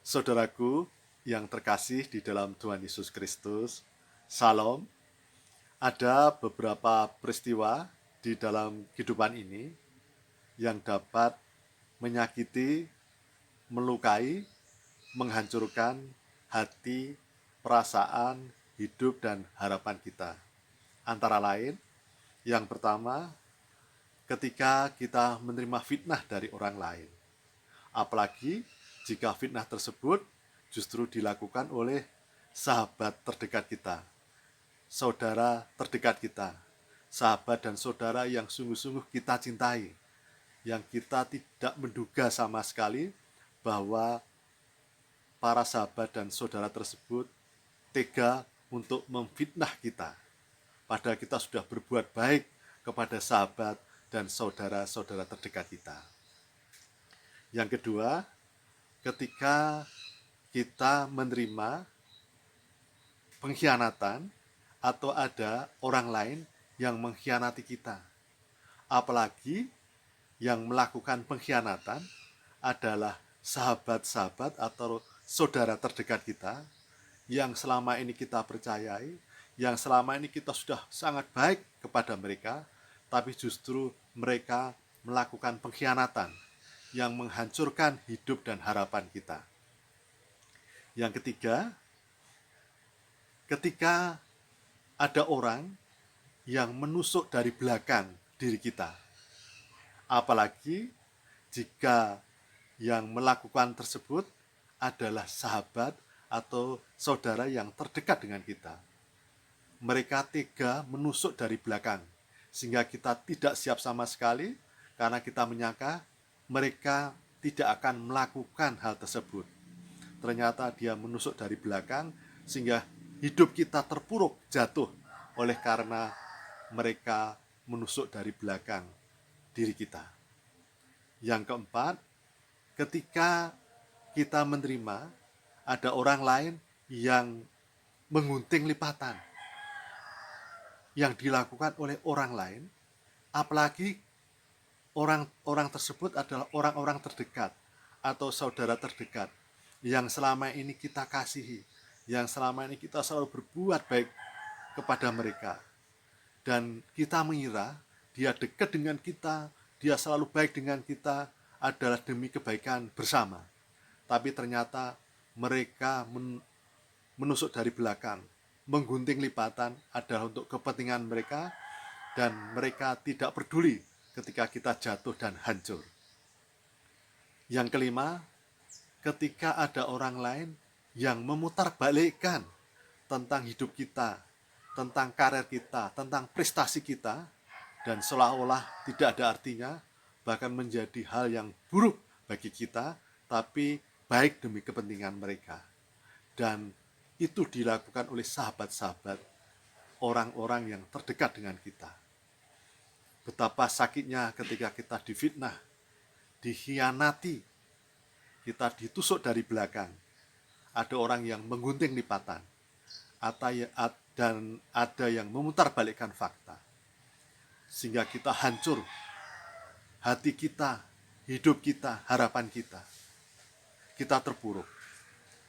Saudaraku yang terkasih di dalam Tuhan Yesus Kristus, Salam. Ada beberapa peristiwa di dalam kehidupan ini yang dapat menyakiti, melukai, menghancurkan hati, perasaan, hidup, dan harapan kita. Antara lain, yang pertama, ketika kita menerima fitnah dari orang lain. Apalagi jika fitnah tersebut justru dilakukan oleh sahabat terdekat kita, saudara terdekat kita, sahabat dan saudara yang sungguh-sungguh kita cintai, yang kita tidak menduga sama sekali bahwa para sahabat dan saudara tersebut tega untuk memfitnah kita. Padahal kita sudah berbuat baik kepada sahabat dan saudara-saudara terdekat kita. Yang kedua, ketika kita menerima pengkhianatan atau ada orang lain yang mengkhianati kita. Apalagi yang melakukan pengkhianatan adalah sahabat-sahabat atau saudara terdekat kita yang selama ini kita percayai, yang selama ini kita sudah sangat baik kepada mereka, tapi justru mereka melakukan pengkhianatan yang menghancurkan hidup dan harapan kita. Yang ketiga, ketika ada orang yang menusuk dari belakang diri kita. Apalagi jika yang melakukan tersebut adalah sahabat atau saudara yang terdekat dengan kita. Mereka tega menusuk dari belakang, sehingga kita tidak siap sama sekali karena kita menyangka mereka tidak akan melakukan hal tersebut. Ternyata dia menusuk dari belakang sehingga hidup kita terpuruk jatuh oleh karena mereka menusuk dari belakang diri kita. Yang keempat, ketika kita menerima ada orang lain yang menggunting lipatan yang dilakukan oleh orang lain, apalagi orang-orang tersebut adalah orang-orang terdekat atau saudara terdekat yang selama ini kita kasihi, yang selama ini kita selalu berbuat baik kepada mereka. Dan kita mengira dia dekat dengan kita, dia selalu baik dengan kita adalah demi kebaikan bersama. Tapi ternyata mereka menusuk dari belakang, menggunting lipatan adalah untuk kepentingan mereka, dan mereka tidak peduli ketika kita jatuh dan hancur. Yang kelima, ketika ada orang lain yang memutarbalikkan tentang hidup kita, tentang karir kita, tentang prestasi kita, dan seolah-olah tidak ada artinya, bahkan menjadi hal yang buruk bagi kita, tapi baik demi kepentingan mereka. Dan itu dilakukan oleh sahabat-sahabat, orang-orang yang terdekat dengan kita. Betapa sakitnya ketika kita difitnah, dikhianati, kita ditusuk dari belakang. Ada orang yang menggunting lipatan, dan ada yang memutarbalikkan fakta. Sehingga kita hancur, hati kita, hidup kita, harapan kita. Kita terpuruk.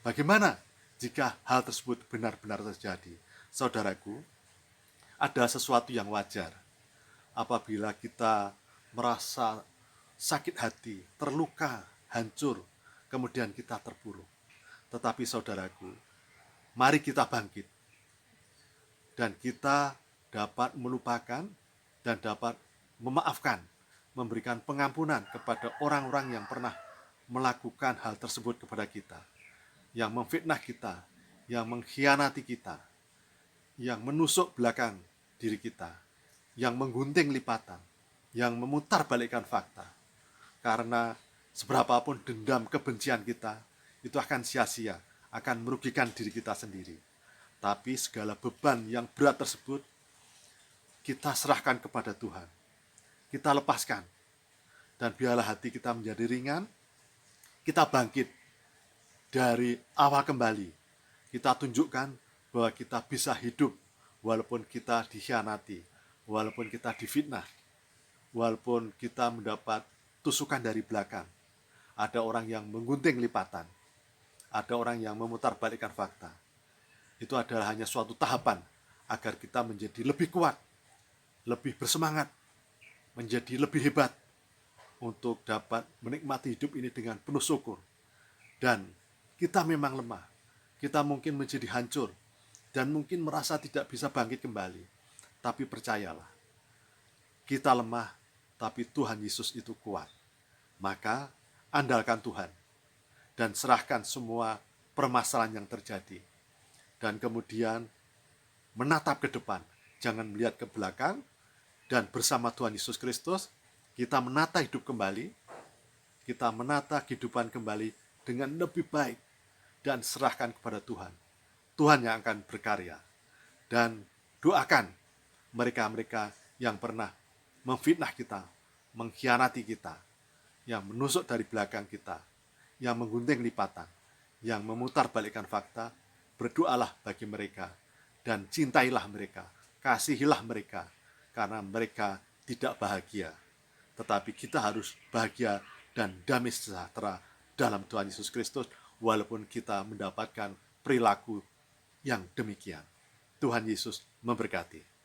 Bagaimana jika hal tersebut benar-benar terjadi? Saudaraku, ada sesuatu yang wajar apabila kita merasa sakit hati, terluka, hancur, kemudian kita terpuruk. Tetapi saudaraku, mari kita bangkit dan kita dapat melupakan dan dapat memaafkan, memberikan pengampunan kepada orang-orang yang pernah melakukan hal tersebut kepada kita, yang memfitnah kita, yang mengkhianati kita, yang menusuk belakang diri kita, yang menggunting lipatan, yang memutarbalikkan fakta. Karena seberapapun dendam kebencian kita, itu akan sia-sia, akan merugikan diri kita sendiri. Tapi segala beban yang berat tersebut, kita serahkan kepada Tuhan. Kita lepaskan. Dan biarlah hati kita menjadi ringan, kita bangkit dari awal kembali. Kita tunjukkan bahwa kita bisa hidup walaupun kita dikhianati, walaupun kita difitnah, walaupun kita mendapat tusukan dari belakang. Ada orang yang menggunting lipatan. ada orang yang memutarbalikkan fakta. Itu adalah hanya suatu tahapan agar kita menjadi lebih kuat, lebih bersemangat, menjadi lebih hebat untuk dapat menikmati hidup ini dengan penuh syukur. Dan kita memang lemah, kita mungkin menjadi hancur, dan mungkin merasa tidak bisa bangkit kembali. Tapi percayalah, kita lemah, tapi Tuhan Yesus itu kuat. Maka andalkan Tuhan, dan serahkan semua permasalahan yang terjadi. Dan kemudian menatap ke depan, jangan melihat ke belakang, dan bersama Tuhan Yesus Kristus, kita menata hidup kembali, kita menata kehidupan kembali dengan lebih baik, dan serahkan kepada Tuhan. Tuhan yang akan berkarya. Dan doakan mereka-mereka yang pernah memfitnah kita, mengkhianati kita, yang menusuk dari belakang kita, yang menggunting lipatan, yang memutarbalikkan fakta. Berdoalah bagi mereka, dan cintailah mereka, kasihilah mereka, karena mereka tidak bahagia. Tetapi kita harus bahagia dan damai sejahtera dalam Tuhan Yesus Kristus, walaupun kita mendapatkan perilaku yang demikian. Tuhan Yesus memberkati.